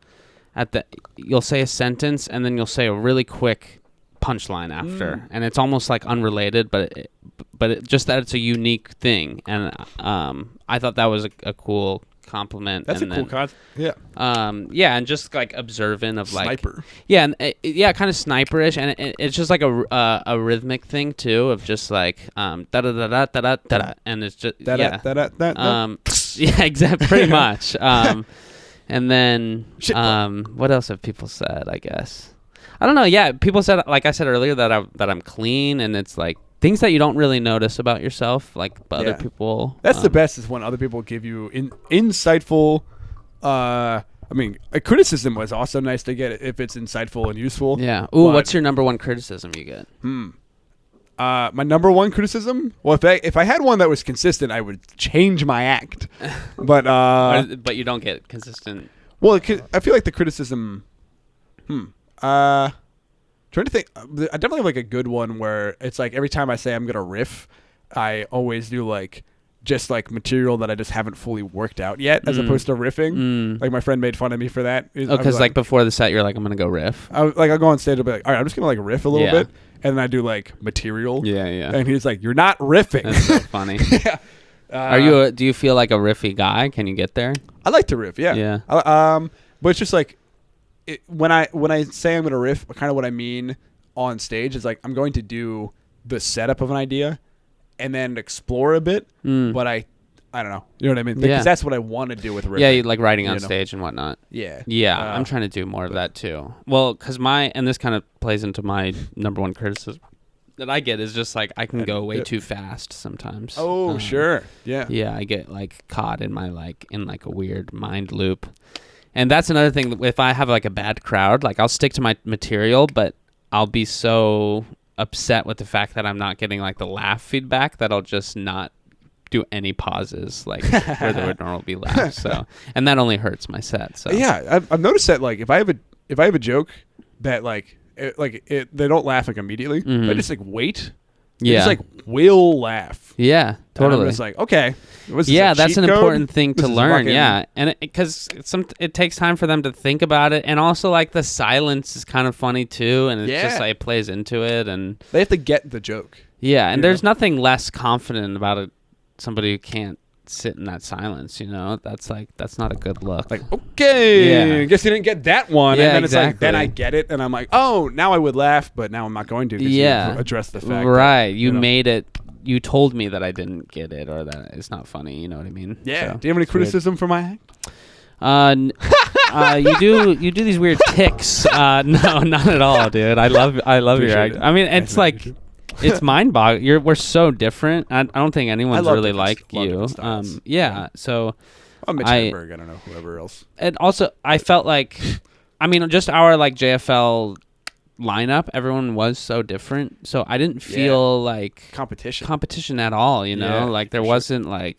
you'll say a sentence and then you'll say a really quick punchline after, and it's almost like unrelated, but just that it's a unique thing. And I thought that was a cool compliment. That's and a cool concept. Yeah. And just like observant of like sniper. Yeah, and kind of sniperish, and it's just like a rhythmic thing too, of just like da da da da da da da, and it's just yeah, exactly, pretty much. And then what else have people said? I guess I don't know. Yeah, people said, like I said earlier, that I'm clean, and it's like things that you don't really notice about yourself, like other people. That's the best, is when other people give you insightful. I mean, a criticism was also nice to get if it's insightful and useful. Yeah. Ooh, what's your number one criticism you get? My number one criticism? Well, if I had one that was consistent, I would change my act. But but you don't get consistent. Well, I feel like the criticism. Trying to think. I definitely have like a good one where it's like every time I say I'm gonna riff, I always do like just like material that I just haven't fully worked out yet, as opposed to riffing. Like my friend made fun of me for that. Because like before the set, you're like, I'm gonna go riff. I'll go on stage and be like, all right, I'm just gonna like riff a little bit, and then I do like material. Yeah. And he's like, you're not riffing. That's so funny. Do you feel like a riffy guy? Can you get there? I like to riff. Yeah. Yeah. But it's just like when I say I'm gonna riff, kind of what I mean on stage is like I'm going to do the setup of an idea and then explore a bit, but I don't know. You know what I mean? Because that's what I want to do with riffing. Yeah, you like writing on stage and whatnot. Yeah. Yeah, I'm trying to do more of that too. Well, because and this kind of plays into my number one criticism that I get is just like I can go way too fast sometimes. Oh, sure. Yeah. Yeah, I get like caught in my in a weird mind loop. And that's another thing. If I have like a bad crowd, like I'll stick to my material, but I'll be so upset with the fact that I'm not getting like the laugh feedback that I'll just not do any pauses like where there would normally be laughs. So, and that only hurts my set. So yeah, I've noticed that like if I have a joke that they don't laugh like immediately, they just like wait. They just like will laugh. Yeah, totally. And I'm just like, okay. That's an important thing to learn. Yeah, and because it takes time for them to think about it, and also like the silence is kind of funny too, and it's just like it plays into it, and they have to get the joke. Yeah, and there's nothing less confident about somebody who can't sit in that silence. That's not a good look. Like, okay, guess you didn't get that one. Yeah, and then exactly. It's like, then I get it, and I'm like, oh, now I would laugh, but now I'm not going to. You address the fact. Right, you made it. You told me that I didn't get it, or that it's not funny. You know what I mean? Yeah. So, do you have any criticism for my act? You do these weird ticks. No, not at all, dude. I love your act. I mean, it's like it's mind-boggling. We're so different. I don't think anyone's really like you. So Mitch Hedberg, I don't know, whoever else. And also, I felt like, I mean, just our like JFL lineup, everyone was so different, so I didn't feel like competition at all. Like there wasn't like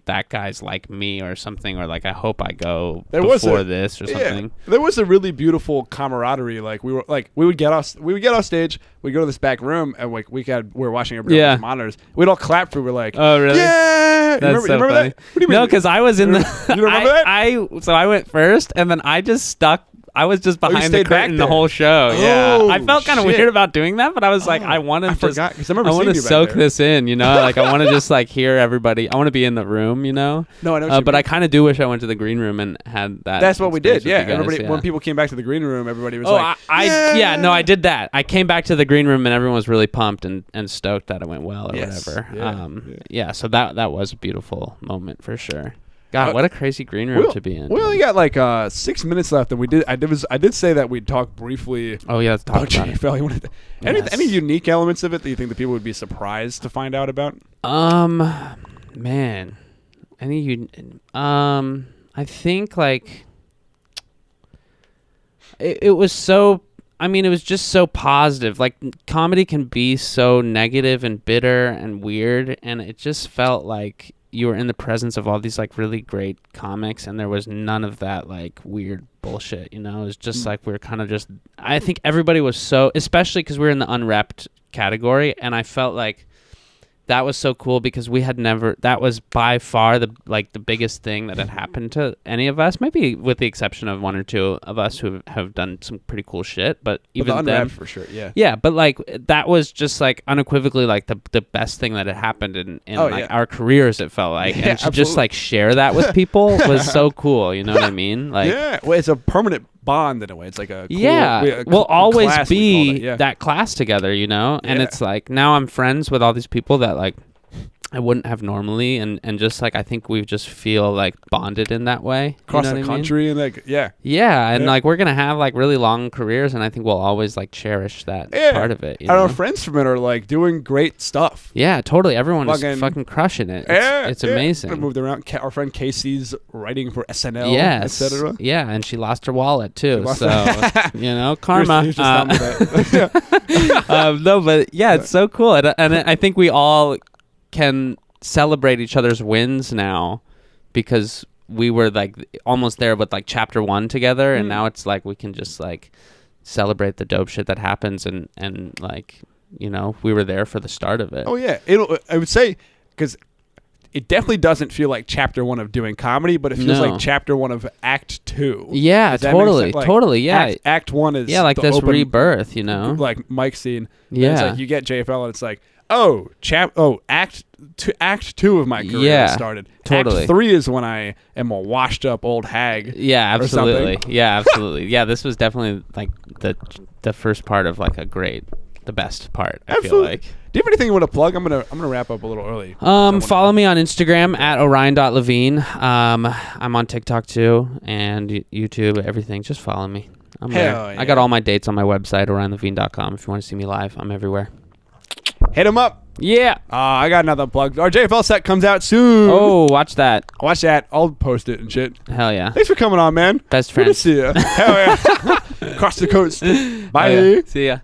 that guy's like me or something, or like I hope I go before this or something. There was a really beautiful camaraderie. Like we would get off stage, we'd go to this back room, and like we were watching everybody on the monitors. We'd all clap for. We're like, oh really? Yeah. That's you remember funny. That? What do you mean? No, because I was in the. You remember that? So I went first, and then I just stuck. I was just behind the curtain the whole show. Oh, I felt kind of weird about doing that, but I was like, I want to soak this in, like I want to just like hear everybody. I want to be in the room, No, I know. But I kind of do wish I went to the green room and had that. That's what we did. Yeah, everybody. When people came back to the green room, everybody was like, I did that. I came back to the green room and everyone was really pumped and stoked that it went well or whatever. So that was a beautiful moment for sure. God, what a crazy green room to be in. We only got like 6 minutes left, and I did say that we'd talk briefly. Oh yeah, let's talk about JFL. Any unique elements of it that you think the people would be surprised to find out about? Man, I think like it was so. I mean, it was just so positive. Like, comedy can be so negative and bitter and weird, and it just felt like you were in the presence of all these like really great comics, and there was none of that like weird bullshit. It was just like we were kind of just. I think everybody was so, especially because we were in the unrepped category, and I felt like that was so cool because we had never. That was by far the biggest thing that had happened to any of us. Maybe with the exception of one or two of us who have done some pretty cool shit, but even then, for sure, yeah. Yeah, but like that was just like unequivocally like the best thing that had happened in our careers. It felt like, and to just like share that with people was so cool. You know what I mean? Like, yeah, well, it's a permanent bond in a way. It's like a cool, we'll always class, be we that class together, and it's like now I'm friends with all these people that like I wouldn't have normally, and just like I think we just feel like bonded in that way across the country, and like and like we're gonna have like really long careers, and I think we'll always like cherish that part of it. Our friends from it are like doing great stuff. Yeah, totally. Everyone is fucking crushing it. It's amazing. We moved around. Our friend Casey's writing for SNL, etc. Yeah, and she lost her wallet too. Karma. No, but yeah, it's so cool, and I think we all can celebrate each other's wins now because we were like almost there with like chapter 1 together, and now it's like we can just like celebrate the dope shit that happens, and like we were there for the start of it. Oh yeah, I would say because it definitely doesn't feel like chapter 1 of doing comedy, but it feels like chapter 1 of act 2. Yeah, totally, like, totally. Yeah, act 1 is like this open, rebirth, like Mike scene. Yeah, it's like you get JFL, and it's like. Act 2 of my career started. Totally. Act 3 is when I am a washed up old hag. Yeah, absolutely. Yeah, absolutely. Yeah, this was definitely like the first part of like the best part. I feel like. Do you have anything you want to plug? I'm gonna wrap up a little early. Follow me on Instagram at Orion.Levine. I'm on TikTok too, and YouTube, everything. Just follow me. I'm there. Yeah. I got all my dates on my website, OrionLevine.com. If you want to see me live, I'm everywhere. Hit him up. Yeah. I got another plug. Our JFL set comes out soon. Oh, watch that. Watch that. I'll post it and shit. Hell yeah. Thanks for coming on, man. Best friends. Good to see you. Hell yeah. Across the coast. Bye. Oh, yeah. See ya.